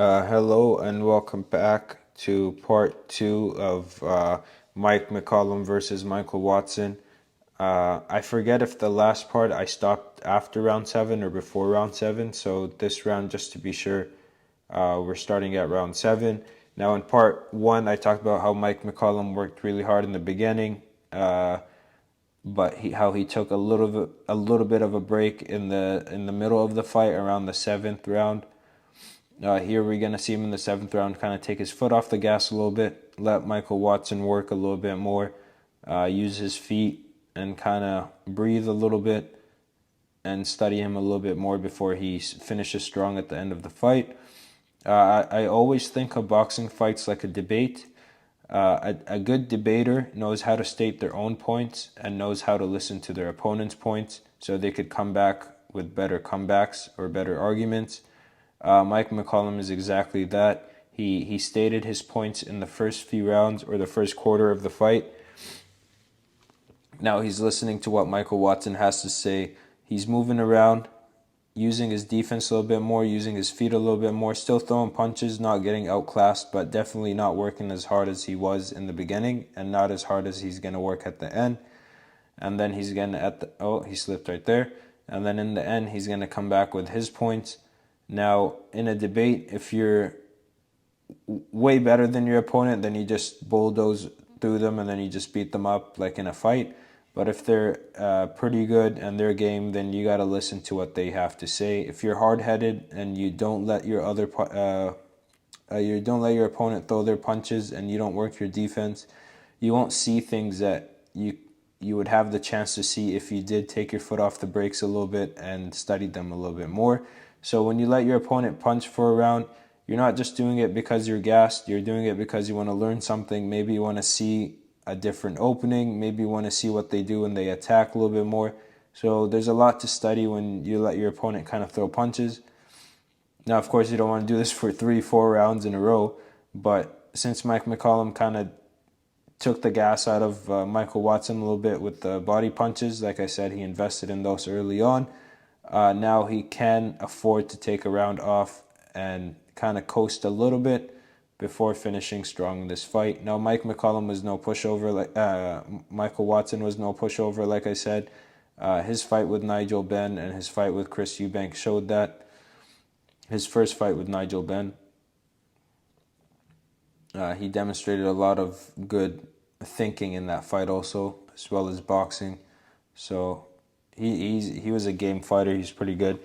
Hello and welcome back to part two of Mike McCallum versus Michael Watson. I forget if the last part I stopped after round seven or before round seven, so this round, just to be sure, we're starting at round seven. Now, in part one, I talked about how Mike McCallum worked really hard in the beginning, but how he took a little bit of a break in the middle of the fight around the seventh round. Here we're going to see him in the seventh round kind of take his foot off the gas a little bit, let Michael Watson work a little bit more, use his feet and kind of breathe a little bit and study him a little bit more before he finishes strong at the end of the fight. I always think of boxing fights like a debate. A good debater knows how to state their own points and knows how to listen to their opponent's points so they could come back with better comebacks or better arguments. Mike McCallum is exactly that. He stated his points in the first few rounds or the first quarter of the fight. Now he's listening to what Michael Watson has to say. He's moving around, using his defense a little bit more, using his feet a little bit more, still throwing punches, not getting outclassed, but definitely not working as hard as he was in the beginning and not as hard as he's going to work at the end. And then he's going to, he slipped right there. And then in the end, he's going to come back with his points. Now, in a debate, if you're way better than your opponent, then you just bulldoze through them and then you just beat them up like in a fight. But if they're pretty good and they're game, then you got to listen to what they have to say. If you're hard-headed and you don't let your opponent throw their punches and you don't work your defense, you won't see things that you would have the chance to see if you did take your foot off the brakes a little bit and studied them a little bit more. So when you let your opponent punch for a round, you're not just doing it because you're gassed. You're doing it because you want to learn something. Maybe you want to see a different opening. Maybe you want to see what they do when they attack a little bit more. So there's a lot to study when you let your opponent kind of throw punches. Now, of course, you don't want to do this for 3-4 rounds in a row. But since Mike McCallum kind of took the gas out of Michael Watson a little bit with the body punches, like I said, he invested in those early on. Now he can afford to take a round off and kind of coast a little bit before finishing strong in this fight. Now, Mike McCallum was no pushover. Michael Watson was no pushover, like I said. His fight with Nigel Benn and his fight with Chris Eubank showed that. His first fight with Nigel Benn, he demonstrated a lot of good thinking in that fight also, as well as boxing. So he was a game fighter. He's pretty good.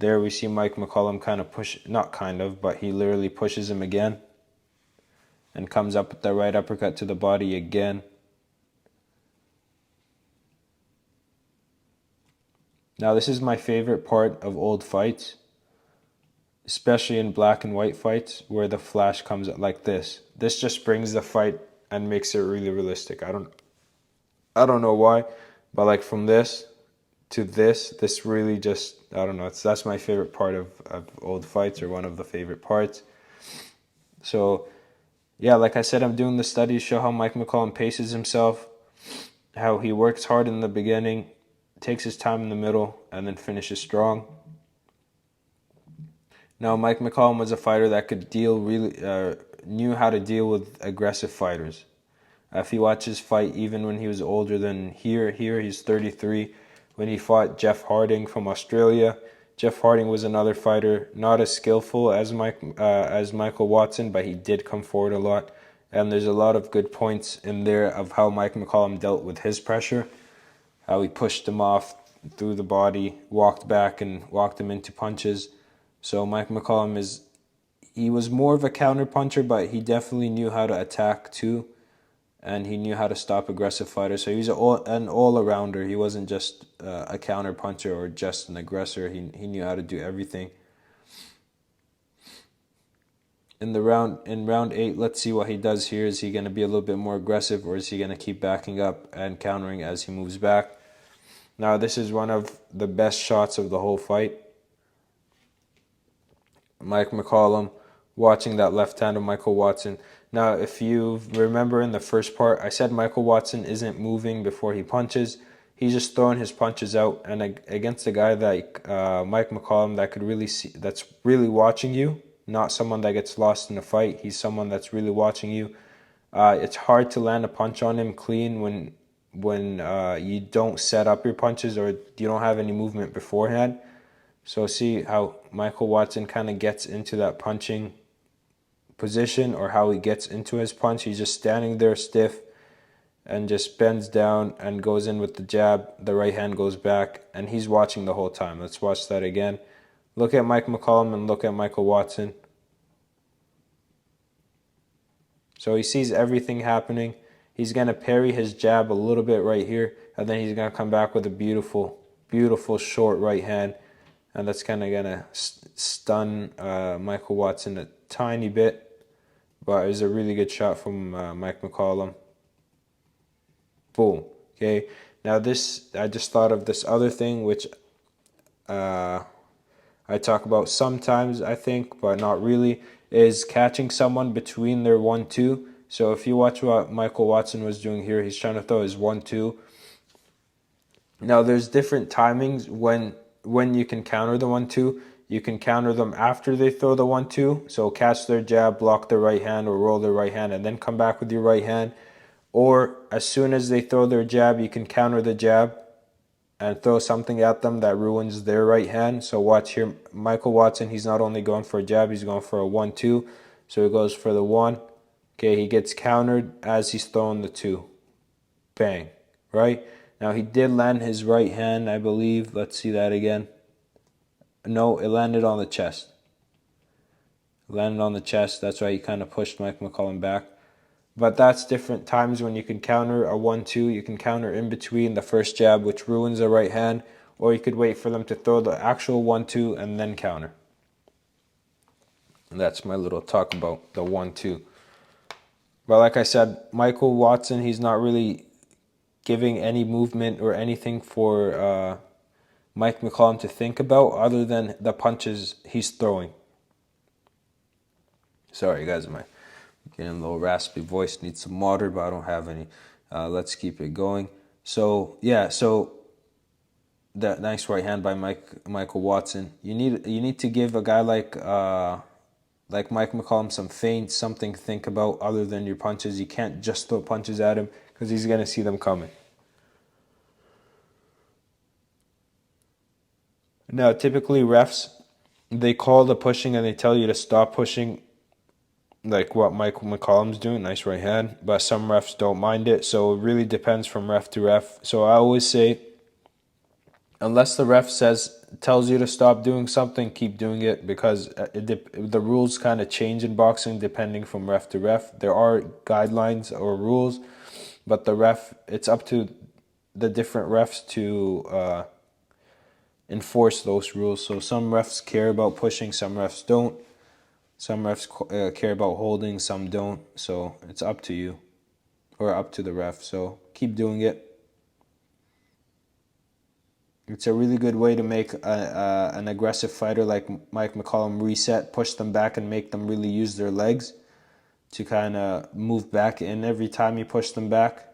There we see Mike McCallum kind of push, not kind of, but he literally pushes him again and comes up with the right uppercut to the body again. Now this is my favorite part of old fights, especially in black and white fights where the flash comes like this. This just brings the fight and makes it really realistic. I don't know why, but like from this to this really just, I don't know, that's my favorite part of old fights, or one of the favorite parts. So yeah, like I said, I'm doing the studies, show how Mike McCallum paces himself, how he works hard in the beginning, takes his time in the middle, and then finishes strong. Now, Mike McCallum was a fighter that could knew how to deal with aggressive fighters. If you watch his fight, even when he was older than here he's 33. When he fought Jeff Harding from Australia, Jeff Harding was another fighter, not as skillful as Michael Watson, but he did come forward a lot. And there's a lot of good points in there of how Mike McCallum dealt with his pressure, how he pushed him off through the body, walked back and walked him into punches. So Mike McCallum he was more of a counter puncher, but he definitely knew how to attack too. And he knew how to stop aggressive fighters. So he was an all-arounder. He wasn't just a counter-puncher or just an aggressor. He knew how to do everything. In round 8, let's see what he does here. Is he going to be a little bit more aggressive, or is he going to keep backing up and countering as he moves back? Now, this is one of the best shots of the whole fight. Mike McCallum watching that left hand of Michael Watson. Now, if you remember in the first part, I said Michael Watson isn't moving before he punches. He's just throwing his punches out, and against a guy like Mike McCallum that could really see, that's really watching you, not someone that gets lost in a fight. He's someone that's really watching you. It's hard to land a punch on him clean when you don't set up your punches or you don't have any movement beforehand. So see how Michael Watson kind of gets into that punching position, or how he gets into his punch. He's just standing there stiff and just bends down and goes in with the jab. The right hand goes back, and he's watching the whole time. Let's watch that again. Look at Mike McCallum and look at Michael Watson. So he sees everything happening. He's going to parry his jab a little bit right here, and then he's going to come back with a beautiful, beautiful short right hand. And that's kind of going to stun Michael Watson a tiny bit. But it was a really good shot from Mike McCallum. Boom. Okay. Now this, I just thought of this other thing, which I talk about sometimes, I think, but not really, is catching someone between their 1-2. So if you watch what Michael Watson was doing here, he's trying to throw his 1-2. Now there's different timings when you can counter the 1-2. You can counter them after they throw the 1-2. So catch their jab, block their right hand, or roll their right hand, and then come back with your right hand. Or as soon as they throw their jab, you can counter the jab and throw something at them that ruins their right hand. So watch here, Michael Watson, he's not only going for a jab, he's going for a 1-2. So he goes for the 1. Okay, he gets countered as he's throwing the 2. Bang, right? Now he did land his right hand, I believe. Let's see that again. No, it landed on the chest. It landed on the chest. That's why he kind of pushed Mike McCallum back. But that's different times when you can counter a 1-2. You can counter in between the first jab, which ruins the right hand. Or you could wait for them to throw the actual 1-2 and then counter. And that's my little talk about the 1-2. But like I said, Michael Watson, he's not really giving any movement or anything for Mike McCallum to think about other than the punches he's throwing. Sorry guys, my getting a little raspy voice, need some water, but I don't have any. Let's keep it going. So yeah, so that nice right hand by Michael Watson. You need to give a guy like Mike McCallum some feints, something to think about other than your punches. You can't just throw punches at him because he's gonna see them coming. Now, typically refs, they call the pushing and they tell you to stop pushing, like what Michael McCallum's doing, nice right hand, but some refs don't mind it, so it really depends from ref to ref. So I always say, unless the ref tells you to stop doing something, keep doing it, because the rules kind of change in boxing depending from ref to ref. There are guidelines or rules, but it's up to the different refs to enforce those rules. So some refs care about pushing, some refs don't. Some refs care about holding, some don't. So it's up to you, or up to the ref. So keep doing it. It's a really good way to make an aggressive fighter like Mike McCallum reset, push them back, and make them really use their legs to kind of move back in every time you push them back.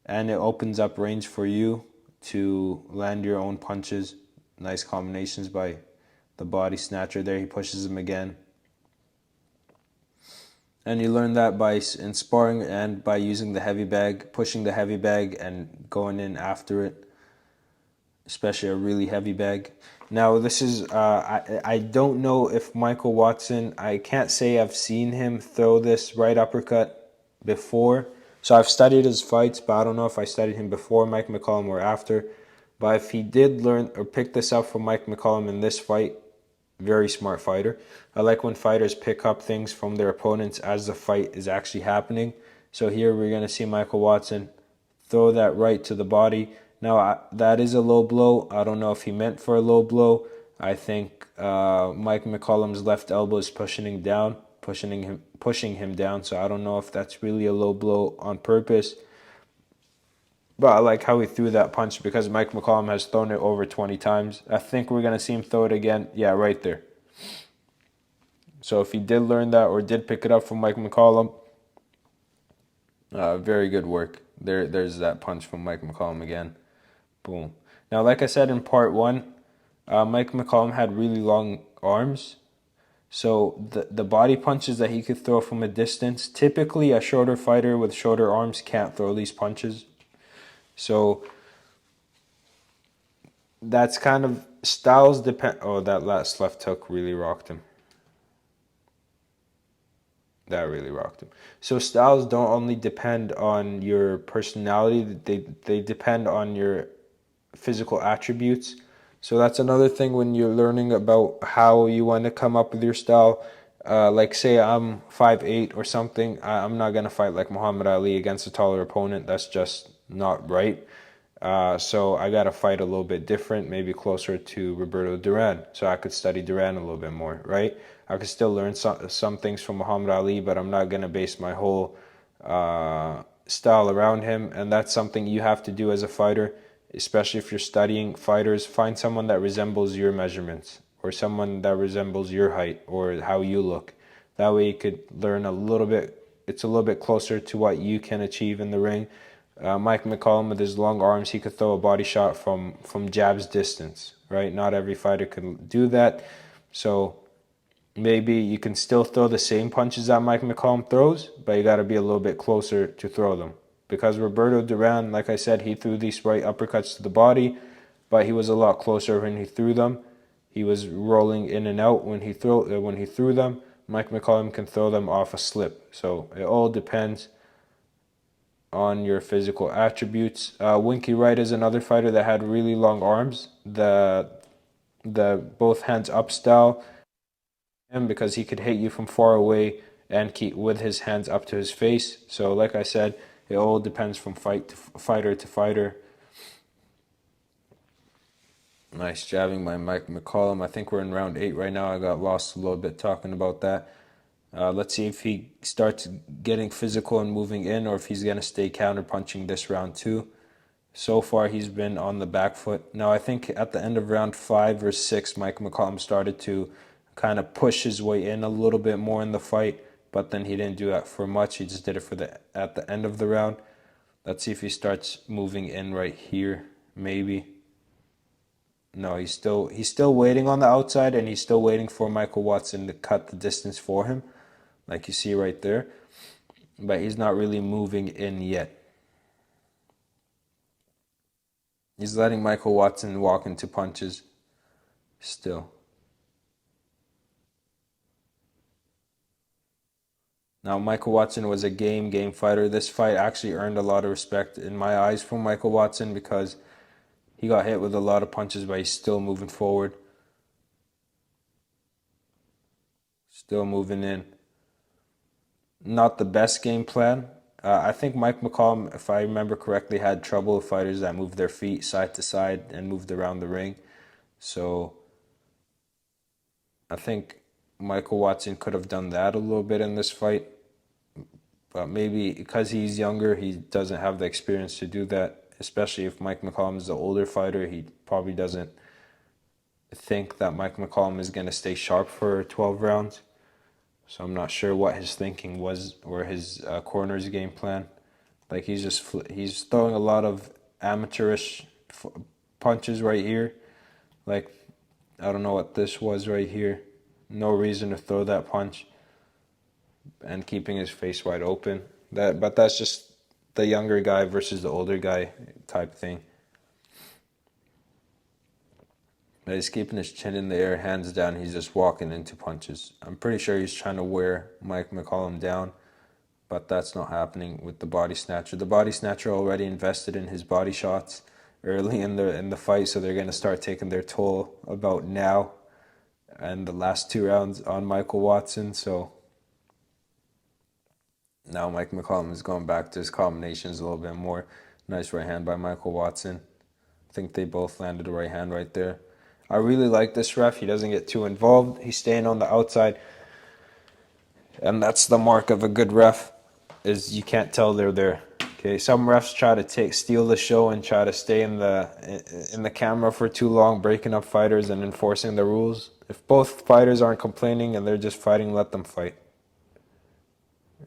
And it opens up range for you to land your own punches. Nice combinations by the Bodysnatcher there. He pushes him again. And you learn that in sparring and by using the heavy bag, pushing the heavy bag and going in after it, especially a really heavy bag. Now this is, I don't know if Michael Watson, I can't say I've seen him throw this right uppercut before. So I've studied his fights, but I don't know if I studied him before Mike McCallum or after. But if he did learn or pick this up from Mike McCallum in this fight, very smart fighter. I like when fighters pick up things from their opponents as the fight is actually happening. So here we're going to see Michael Watson throw that right to the body. Now that is a low blow. I don't know if he meant for a low blow. I think Mike McCallum's left elbow is pushing him down. So I don't know if that's really a low blow on purpose. But I like how he threw that punch because Mike McCallum has thrown it over 20 times. I think we're going to see him throw it again. Yeah, right there. So if he did learn that or did pick it up from Mike McCallum, very good work. There's that punch from Mike McCallum again. Boom. Now, like I said in part one, Mike McCallum had really long arms. So the body punches that he could throw from a distance, typically a shorter fighter with shorter arms can't throw these punches. So that's kind of styles depend. Oh, that last left hook really rocked him. That really rocked him. So styles don't only depend on your personality, they depend on your physical attributes. So that's another thing when you're learning about how you want to come up with your style. Like say I'm 5'8" or something, I'm not gonna fight like Muhammad Ali against a taller opponent. That's just not right. So I gotta fight a little bit different, maybe closer to Roberto Duran, so I could study Duran a little bit more, right? I could still learn some things from Muhammad Ali, but I'm not gonna base my whole style around him, and that's something you have to do as a fighter, especially if you're studying fighters. Find someone that resembles your measurements, or someone that resembles your height, or how you look. That way you could learn a little bit. It's a little bit closer to what you can achieve in the ring. Mike McCallum, with his long arms, he could throw a body shot from jabs distance, right? Not every fighter can do that. So maybe you can still throw the same punches that Mike McCallum throws, but you got to be a little bit closer to throw them. Because Roberto Duran, like I said, he threw these right uppercuts to the body, but he was a lot closer when he threw them. He was rolling in and out when he threw them. Mike McCallum can throw them off a slip. So it all depends on your physical attributes. Winky Wright is another fighter that had really long arms. The both hands up style, and because he could hit you from far away and keep with his hands up to his face. So like I said, it all depends from fighter to fighter. Nice jabbing by Mike McCallum. I think we're in round 8 right now. I got lost a little bit talking about that. Let's see if he starts getting physical and moving in, or if he's going to stay counter-punching this round 2. So far, he's been on the back foot. Now, I think at the end of round 5 or 6, Mike McCallum started to kind of push his way in a little bit more in the fight, but then he didn't do that for much. He just did it for at the end of the round. Let's see if he starts moving in right here, maybe. No, he's still waiting on the outside, and he's still waiting for Michael Watson to cut the distance for him, like you see right there. But he's not really moving in yet. He's letting Michael Watson walk into punches still. Now, Michael Watson was a game fighter. This fight actually earned a lot of respect in my eyes from Michael Watson because he got hit with a lot of punches, but he's still moving forward. Still moving in. Not the best game plan. I think Mike McCallum, if I remember correctly, had trouble with fighters that moved their feet side to side and moved around the ring. So I think Michael Watson could have done that a little bit in this fight. But maybe because he's younger, he doesn't have the experience to do that. Especially if Mike McCallum is the older fighter, he probably doesn't think that Mike McCallum is going to stay sharp for 12 rounds. So I'm not sure what his thinking was, or his corner's game plan. Like he's throwing a lot of amateurish punches right here. Like I don't know what this was right here. No reason to throw that punch. And keeping his face wide open. But that's just the younger guy versus the older guy type thing. But he's keeping his chin in the air, hands down. He's just walking into punches. I'm pretty sure he's trying to wear Mike McCallum down, but that's not happening with the Bodysnatcher. The Bodysnatcher already invested in his body shots early in the fight, so they're going to start taking their toll about now and the last 2 rounds on Michael Watson. So now Mike McCallum is going back to his combinations a little bit more. Nice right hand by Michael Watson. I think they both landed a right hand right there. I really like this ref. He doesn't get too involved. He's staying on the outside. And that's the mark of a good ref, is you can't tell they're there. Okay, some refs try to steal the show and try to stay in the camera for too long, breaking up fighters and enforcing the rules. If both fighters aren't complaining and they're just fighting, let them fight.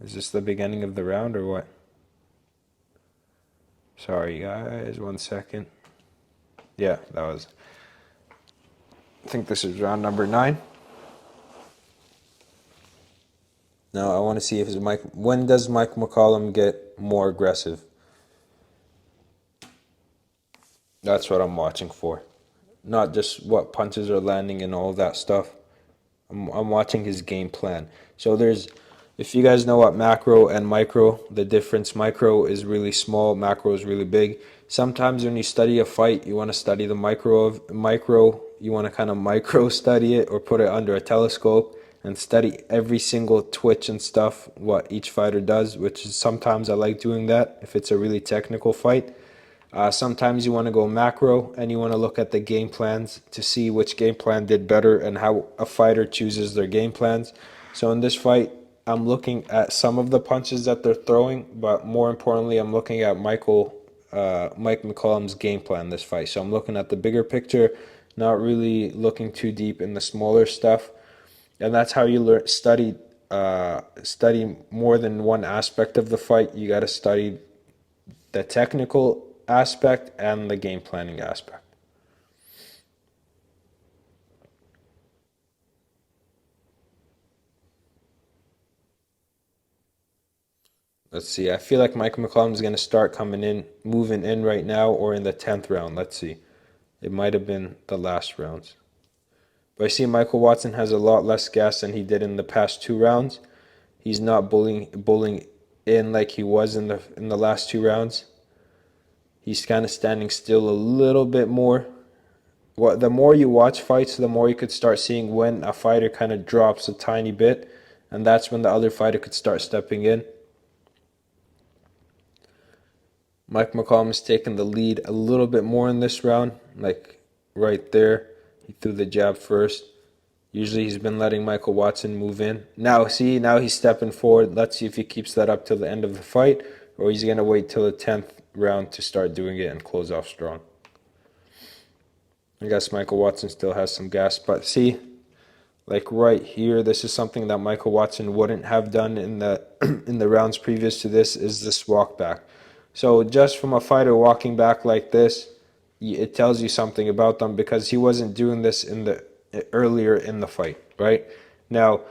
Is this the beginning of the round or what? Sorry guys, 1 second. Yeah, that was... I think this is round number 9. Now I want to see if when does Mike McCallum get more aggressive? That's what I'm watching for. Not just what punches are landing and all that stuff. I'm watching his game plan. So if you guys know what macro and micro, the difference, micro is really small, macro is really big. Sometimes when you study a fight, you want to study the micro, you want to kind of micro study it or put it under a telescope and study every single twitch and stuff, what each fighter does, which is sometimes I like doing that if it's a really technical fight. Sometimes you want to go macro and you want to look at the game plans to see which game plan did better and how a fighter chooses their game plans. So in this fight, I'm looking at some of the punches that they're throwing, but more importantly, I'm looking at Mike McCallum's game plan this fight. So I'm looking at the bigger picture, not really looking too deep in the smaller stuff. And that's how you study more than one aspect of the fight. You got to study the technical aspect and the game planning aspect. Let's see. I feel like Mike McCallum is going to start moving in right now or in the 10th round. Let's see. It might have been the last rounds. But I see Michael Watson has a lot less gas than he did in the past 2 rounds. He's not bullying in like he was in the last 2 rounds. He's kind of standing still a little bit more. The more you watch fights, the more you could start seeing when a fighter kind of drops a tiny bit, and that's when the other fighter could start stepping in. Mike McCallum has taken the lead a little bit more in this round, like right there. He threw the jab first. Usually he's been letting Michael Watson move in. Now he's stepping forward. Let's see if he keeps that up till the end of the fight, or he's going to wait till the 10th round to start doing it and close off strong. I guess Michael Watson still has some gas, but see, like right here, this is something that Michael Watson wouldn't have done in the in the rounds previous to this, is this walk back. So just from a fighter walking back like this, it tells you something about them because he wasn't doing this earlier in the fight, right? Now,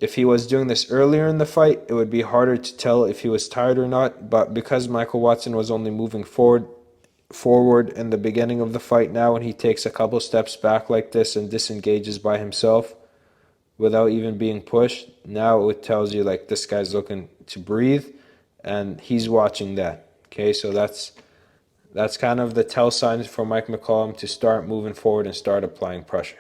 if he was doing this earlier in the fight, it would be harder to tell if he was tired or not, but because Michael Watson was only moving forward in the beginning of the fight now, and he takes a couple steps back like this and disengages by himself without even being pushed, now it tells you like this guy's looking to breathe and he's watching that. Okay, so that's kind of the tell signs for Mike McCallum to start moving forward and start applying pressure.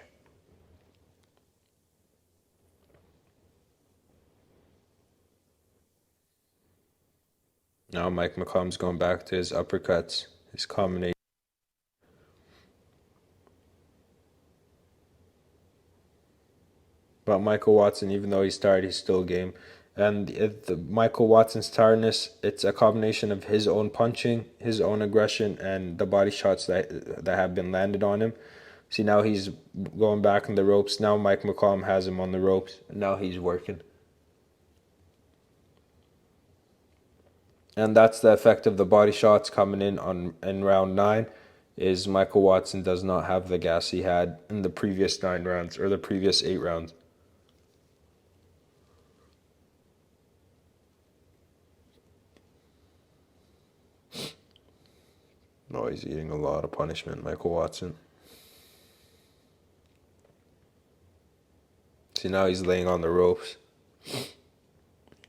Now Mike McCallum's going back to his uppercuts, his combination. But Michael Watson, even though he's tired, he's still game. And Michael Watson's tiredness, it's a combination of his own punching, his own aggression, and the body shots that have been landed on him. See, now he's going back in the ropes. Now Mike McCallum has him on the ropes. Now he's working. And that's the effect of the body shots coming in round 9, is Michael Watson does not have the gas he had in the previous 9 rounds or the previous 8 rounds. No, he's eating a lot of punishment, Michael Watson. See, now he's laying on the ropes.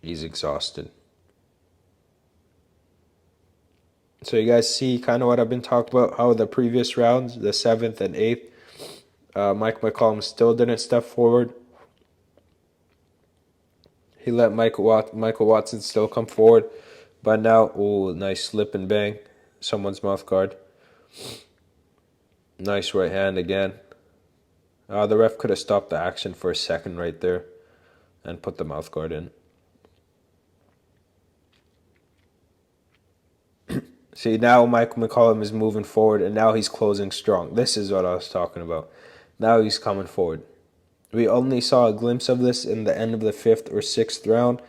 He's exhausted. So you guys see kind of what I've been talking about, how the previous rounds, the 7th and 8th, Mike McCallum still didn't step forward. He let Michael Watson still come forward. But now, ooh, nice slip and bang. Someone's mouth guard. Nice right hand again. The ref could have stopped the action for a second right there and put the mouth guard in. See, now Mike McCallum is moving forward, and now he's closing strong. This is what I was talking about. Now he's coming forward. We only saw a glimpse of this in the end of the 5th or 6th round,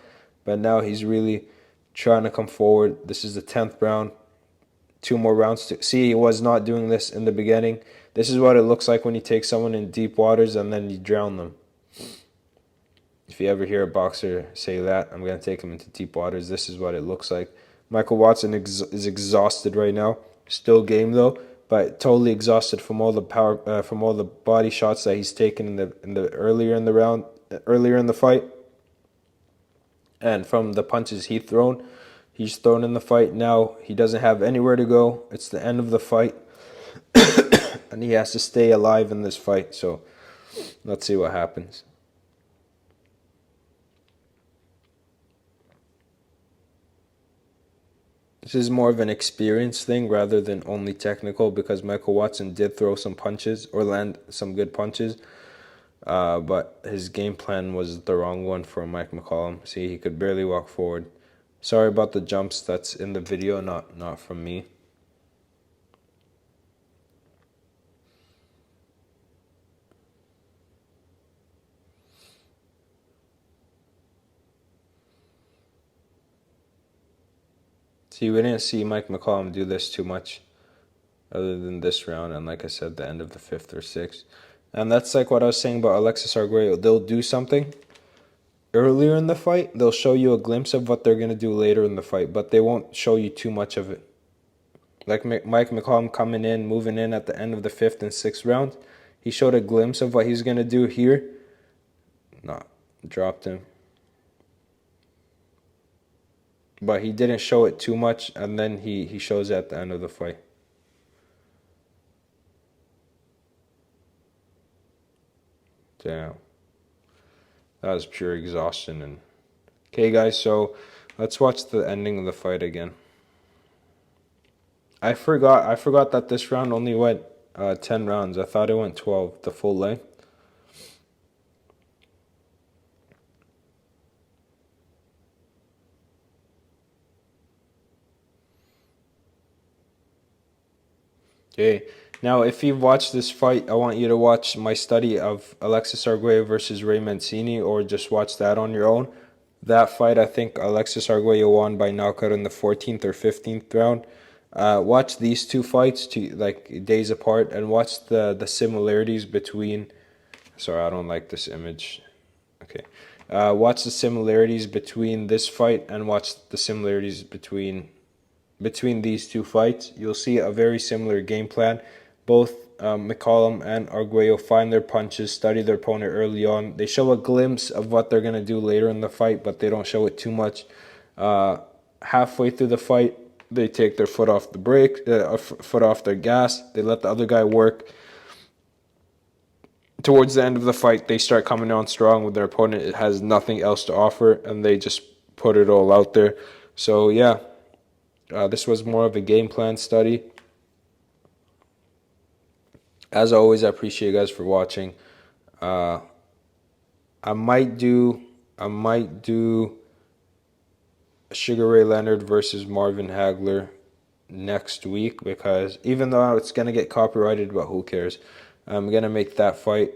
but now he's really trying to come forward. This is the 10th round. 2 more rounds to see. He was not doing this in the beginning. This is what it looks like when you take someone in deep waters and then you drown them. If you ever hear a boxer say that, I'm going to take him into deep waters. This is what it looks like. Michael Watson is exhausted right now. Still game though, but totally exhausted from all the power, from all the body shots that he's taken in the earlier in the round, earlier in the fight, and from the punches he's thrown in the fight. Now he doesn't have anywhere to go. It's the end of the fight, and he has to stay alive in this fight. So let's see what happens. This is more of an experience thing rather than only technical, because Michael Watson did throw some punches or land some good punches, but his game plan was the wrong one for Mike McCallum. See, he could barely walk forward. Sorry about the jumps. That's in the video, not from me. See, we didn't see Mike McCallum do this too much other than this round, and like I said, the end of the 5th or 6th. And that's like what I was saying about Alexis Arguello. They'll do something earlier in the fight. They'll show you a glimpse of what they're going to do later in the fight, but they won't show you too much of it. Like Mike McCallum coming in, moving in at the end of the 5th and 6th round. He showed a glimpse of what he's going to do here. No, dropped him. But he didn't show it too much, and then he shows it at the end of the fight. Damn. That was pure exhaustion. And okay, guys, so let's watch the ending of the fight again. I forgot that this round only went 10 rounds. I thought it went 12, the full length. Okay, now if you've watched this fight, I want you to watch my study of Alexis Arguello versus Ray Mancini, or just watch that on your own. That fight, I think Alexis Arguello won by knockout in the 14th or 15th round. Watch these two fights like days apart, and watch the similarities between. Sorry, I don't like this image. Okay, watch the similarities between this fight and watch the similarities between these two fights. You'll see a very similar game plan. Both McCallum and Arguello find their punches, study their opponent early on. They show a glimpse of what they're going to do later in the fight, but they don't show it too much. Halfway through the fight, they take their foot off the brake, foot off their gas. They let the other guy work. Towards the end of the fight, they start coming on strong with their opponent. It has nothing else to offer, and they just put it all out there. So, yeah. This was more of a game plan study. As always, I appreciate you guys for watching. I might do Sugar Ray Leonard versus Marvin Hagler next week, because even though it's gonna get copyrighted, but who cares? I'm gonna make that fight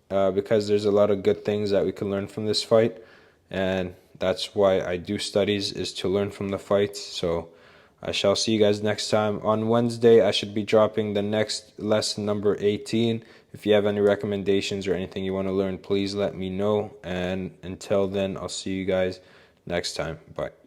because there's a lot of good things that we can learn from this fight, and that's why I do studies, is to learn from the fights. So I shall see you guys next time. On Wednesday, I should be dropping the next lesson number 18. If you have any recommendations or anything you want to learn, please let me know. And until then, I'll see you guys next time. Bye.